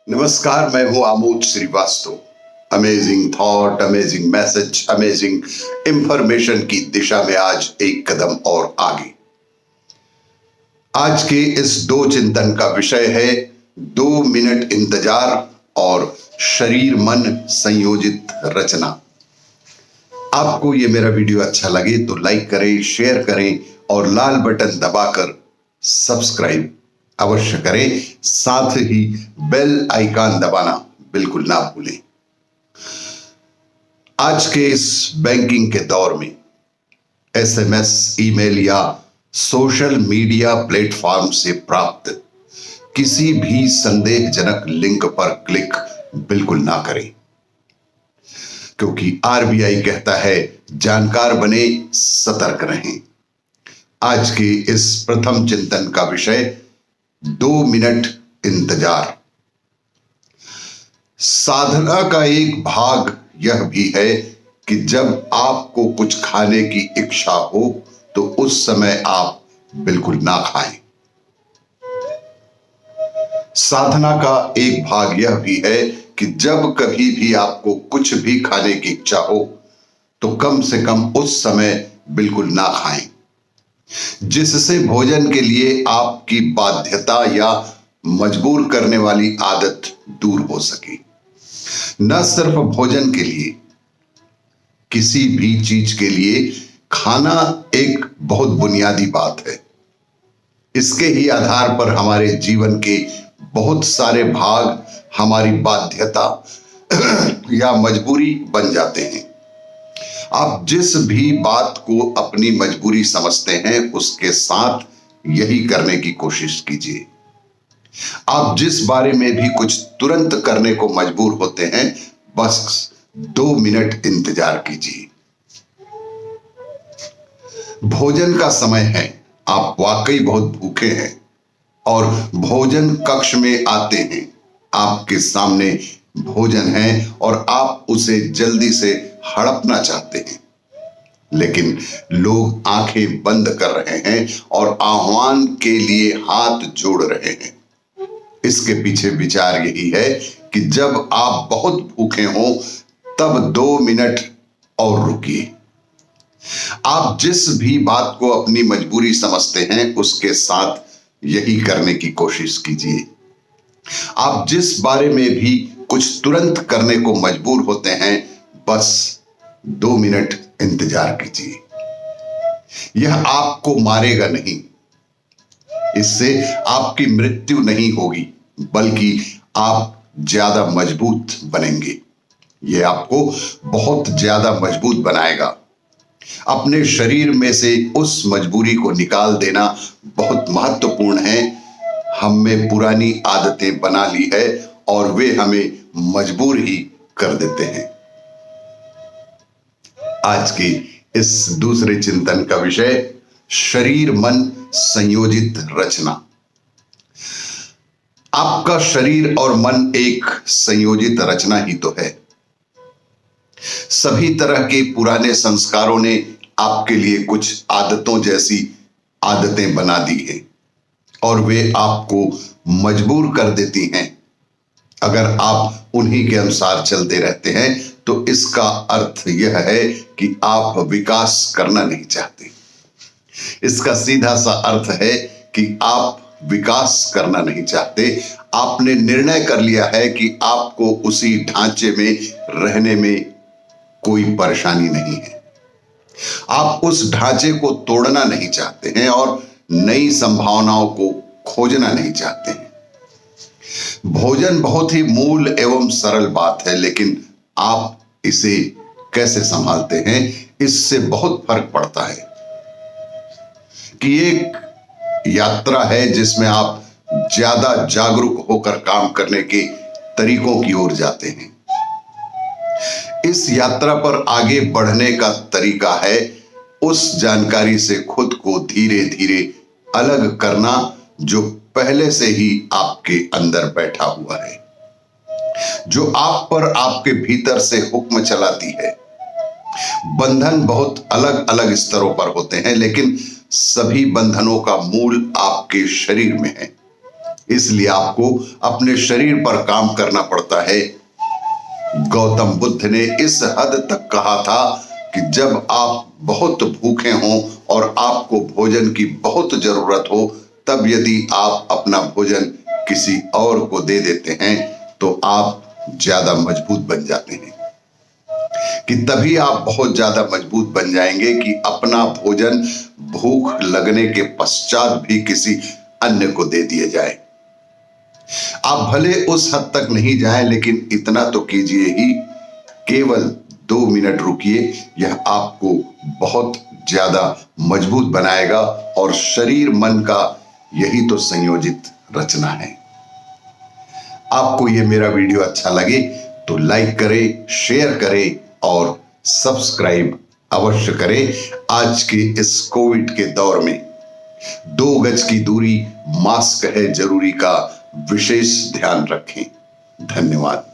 नमस्कार, मैं हूं Amod Srivastava. Amazing thought, amazing message, amazing information की दिशा में आज एक कदम और आगे। आज के इस दो चिंतन का विषय है 2 मिनट इंतजार और शरीर मन संयोजित रचना। आपको ये मेरा वीडियो अच्छा लगे तो लाइक करें, शेयर करें और लाल बटन दबाकर सब्सक्राइब अवश्य करें। साथ ही बेल आइकन दबाना बिल्कुल ना भूलें। आज के इस बैंकिंग के दौर में एसएमएस, ईमेल या सोशल मीडिया प्लेटफॉर्म से प्राप्त किसी भी संदेहजनक लिंक पर क्लिक बिल्कुल ना करें, क्योंकि आरबीआई कहता है जानकार बने, सतर्क रहें। आज के इस प्रथम चिंतन का विषय 2 मिनट इंतजार। साधना का एक भाग यह भी है कि जब आपको कुछ खाने की इच्छा हो तो उस समय आप बिल्कुल ना खाएं। साधना का एक भाग यह भी है कि जब कभी भी आपको कुछ भी खाने की इच्छा हो तो कम से कम उस समय बिल्कुल ना खाएं, जिससे भोजन के लिए आपकी बाध्यता या मजबूर करने वाली आदत दूर हो सके। न सिर्फ भोजन के लिए, किसी भी चीज के लिए खाना एक बहुत बुनियादी बात है। इसके ही आधार पर हमारे जीवन के बहुत सारे भाग हमारी बाध्यता या मजबूरी बन जाते हैं। आप जिस भी बात को अपनी मजबूरी समझते हैं उसके साथ यही करने की कोशिश कीजिए। आप जिस बारे में भी कुछ तुरंत करने को मजबूर होते हैं, बस 2 मिनट इंतजार कीजिए। भोजन का समय है, आप वाकई बहुत भूखे हैं और भोजन कक्ष में आते हैं। आपके सामने भोजन है और आप उसे जल्दी से हड़पना चाहते हैं, लेकिन लोग आंखें बंद कर रहे हैं और आह्वान के लिए हाथ जोड़ रहे हैं। इसके पीछे विचार यही है कि जब आप बहुत भूखे हों तब 2 मिनट और रुकिए। आप जिस भी बात को अपनी मजबूरी समझते हैं उसके साथ यही करने की कोशिश कीजिए। आप जिस बारे में भी कुछ तुरंत करने को मजबूर होते हैं, बस 2 मिनट इंतजार कीजिए। यह आपको मारेगा नहीं, इससे आपकी मृत्यु नहीं होगी, बल्कि आप ज्यादा मजबूत बनेंगे। यह आपको बहुत ज्यादा मजबूत बनाएगा। अपने शरीर में से उस मजबूरी को निकाल देना बहुत महत्वपूर्ण है। हम में पुरानी आदतें बना ली है और वे हमें मजबूर ही कर देते हैं। आज की इस दूसरे चिंतन का विषय शरीर मन संयोजित रचना। आपका शरीर और मन एक संयोजित रचना ही तो है। सभी तरह के पुराने संस्कारों ने आपके लिए कुछ आदतों जैसी आदतें बना दी है और वे आपको मजबूर कर देती हैं। अगर आप उन्हीं के अनुसार चलते रहते हैं तो इसका अर्थ यह है कि आप विकास करना नहीं चाहते। इसका सीधा सा अर्थ है कि आप विकास करना नहीं चाहते। आपने निर्णय कर लिया है कि आपको उसी ढांचे में रहने में कोई परेशानी नहीं है। आप उस ढांचे को तोड़ना नहीं चाहते हैं और नई संभावनाओं को खोजना नहीं चाहते हैं। भोजन बहुत ही मूल एवं सरल बात है, लेकिन आप इसे कैसे संभालते हैं इससे बहुत फर्क पड़ता है। कि एक यात्रा है जिसमें आप ज्यादा जागरूक होकर काम करने के तरीकों की ओर जाते हैं। इस यात्रा पर आगे बढ़ने का तरीका है उस जानकारी से खुद को धीरे धीरे अलग करना जो पहले से ही आपके अंदर बैठा हुआ है, जो आप पर आपके भीतर से हुक्म चलाती है। बंधन बहुत अलग अलग स्तरों पर होते हैं, लेकिन सभी बंधनों का मूल आपके शरीर में है। इसलिए आपको अपने शरीर पर काम करना पड़ता है। गौतम बुद्ध ने इस हद तक कहा था कि जब आप बहुत भूखे हों और आपको भोजन की बहुत जरूरत हो, तब यदि आप अपना भोजन किसी और को दे देते हैं तो आप ज्यादा मजबूत बन जाते हैं। कि तभी आप बहुत ज्यादा मजबूत बन जाएंगे कि अपना भोजन भूख लगने के पश्चात भी किसी अन्य को दे दिया जाए। आप भले उस हद तक नहीं जाएं, लेकिन इतना तो कीजिए ही, केवल 2 मिनट रुकिए। यह आपको बहुत ज्यादा मजबूत बनाएगा और शरीर मन का यही तो संयोजित रचना है। आपको यह मेरा वीडियो अच्छा लगे तो लाइक करें, शेयर करें और सब्सक्राइब अवश्य करें। आज के इस कोविड के दौर में 2 गज की दूरी, मास्क है जरूरी का विशेष ध्यान रखें। धन्यवाद।